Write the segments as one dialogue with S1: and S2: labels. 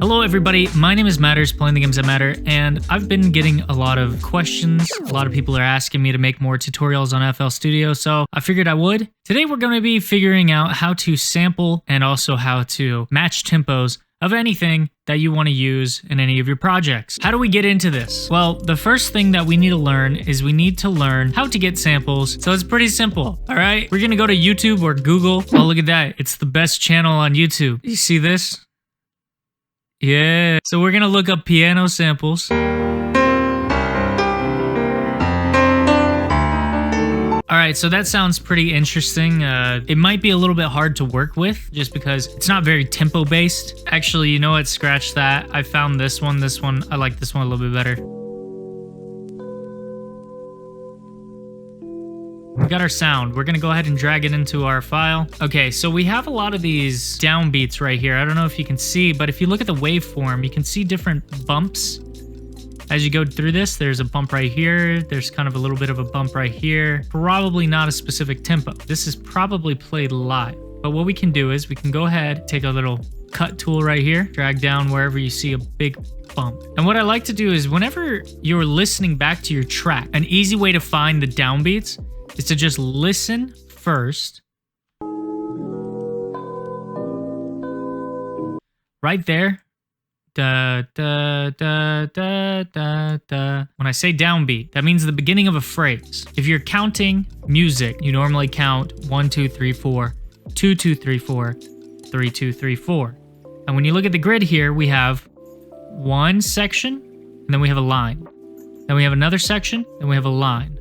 S1: Hello everybody, my name is Matters, playing the games that matter, and I've been getting a lot of questions. A lot of people are asking me to make more tutorials on FL Studio, so I figured I would. Today we're going to be figuring out how to sample and also how to match tempos of anything that you want to use in any of your projects. How do we get into this? Well, the first thing that we need to learn is we need to learn how to get samples. So it's pretty simple, all right? We're going to go to YouTube or Google. Oh, look at that. It's the best channel on YouTube. You see this? Yeah. So we're going to look up piano samples. All right, so that sounds pretty interesting. It might be a little bit hard to work with just because it's not very tempo based. Actually, you know what? Scratch that. I found this one. I like this one a little bit better. We got our sound. We're gonna go ahead and drag it into our file. Okay, so we have a lot of these downbeats right here. I don't know if you can see, but if you look at the waveform, you can see different bumps. As you go through this, there's a bump right here. There's kind of a little bit of a bump right here. Probably not a specific tempo. This is probably played live. But what we can do is we can go ahead, take a little cut tool right here, drag down wherever you see a big bump. And what I like to do is whenever you're listening back to your track, an easy way to find the downbeats is to just listen first. Right there. Da, da, da, da, da, da. When I say downbeat, that means the beginning of a phrase. If you're counting music, you normally count 1, 2, 3, 4, 2, 2, 3, 4, 3, 2, 3, 4. And when you look at the grid here, we have one section, and then we have a line. Then we have another section, then we have a line.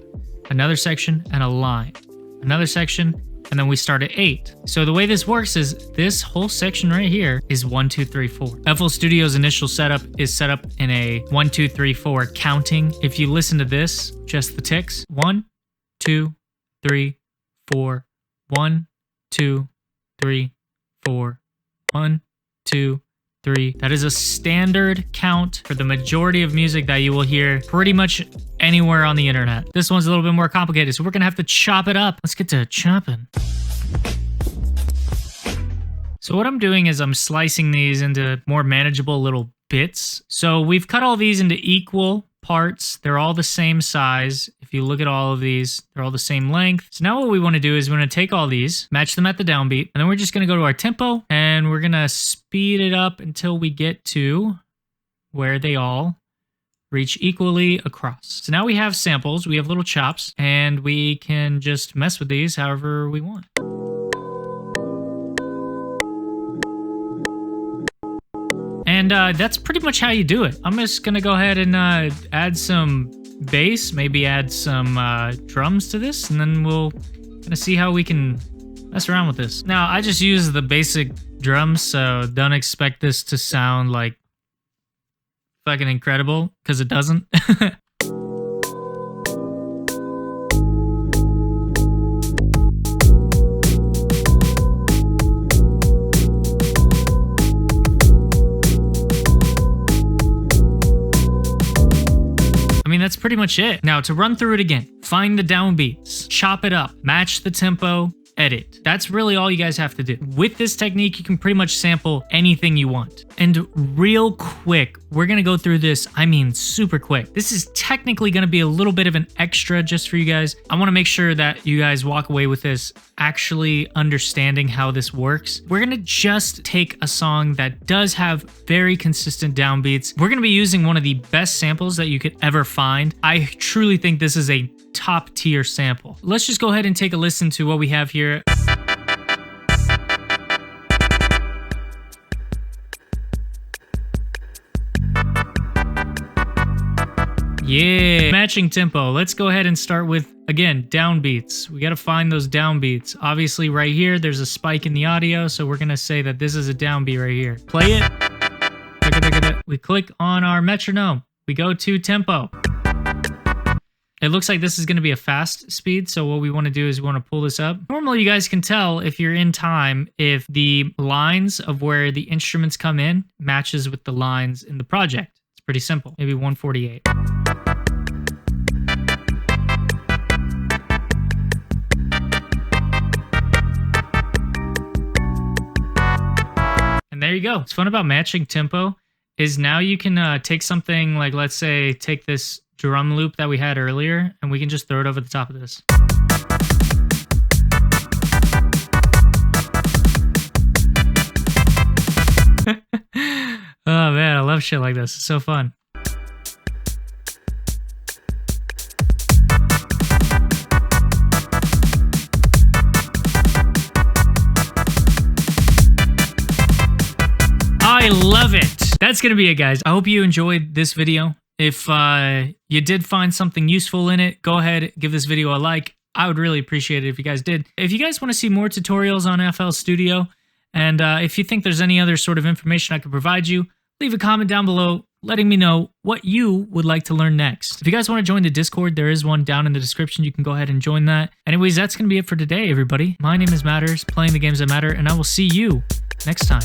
S1: Another section and a line. Another section, and then we start at 8. So the way this works is this whole section right here is 1, 2, 3, 4. FL Studio's initial setup is set up in a 1, 2, 3, 4 counting. If you listen to this, just the ticks. 1, 2, 3, 4. 1, 2, 3, 4. 1, 2, 3. That is a standard count for the majority of music that you will hear pretty much anywhere on the internet. This one's a little bit more complicated, so we're gonna have to chop it up. Let's get to chopping. So what I'm doing is I'm slicing these into more manageable little bits. So we've cut all these into equal parts. They're all the same size. If you look at all of these, they're all the same length. So now what we want to do is we're going to take all these, match them at the downbeat, and then we're just going to go to our tempo and we're going to speed it up until we get to where they all reach equally across. So now we have samples, we have little chops, and we can just mess with these however we want. And that's pretty much how you do it. I'm just gonna go ahead and add some bass, maybe add some drums to this, and then we'll kind of see how we can mess around with this. Now, I just use the basic drums, so don't expect this to sound like fucking incredible, because it doesn't. I mean, that's pretty much it. Now, to run through it again, find the downbeats, chop it up, match the tempo, edit. That's really all you guys have to do. With this technique, you can pretty much sample anything you want. And real quick, we're gonna go through this, I mean super quick. This is technically gonna be a little bit of an extra just for you guys. I wanna make sure that you guys walk away with this actually understanding how this works. We're gonna just take a song that does have very consistent downbeats. We're gonna be using one of the best samples that you could ever find. I truly think this is a top tier sample. Let's just go ahead and take a listen to what we have here. Yeah, matching tempo. Let's go ahead and start with, again, downbeats. We got to find those downbeats. Obviously right here, there's a spike in the audio, so we're going to say that this is a downbeat right here. Play it. We click on our metronome. We go to tempo. It looks like this is going to be a fast speed, so what we want to do is we want to pull this up. Normally, you guys can tell if you're in time if the lines of where the instruments come in matches with the lines in the project. It's pretty simple. Maybe 148. And there you go. What's fun about matching tempo is now you can take something like, let's say, take this drum loop that we had earlier, and we can just throw it over the top of this. Oh man, I love shit like this. It's so fun. I love it. That's gonna be it, guys. I hope you enjoyed this video. If you did find something useful in it, go ahead, give this video a like. I would really appreciate it if you guys did. If you guys want to see more tutorials on FL Studio, and if you think there's any other sort of information I could provide you, leave a comment down below letting me know what you would like to learn next. If you guys want to join the Discord, there is one down in the description. You can go ahead and join that. Anyways, that's going to be it for today, everybody. My name is Matters, playing the games that matter, and I will see you next time.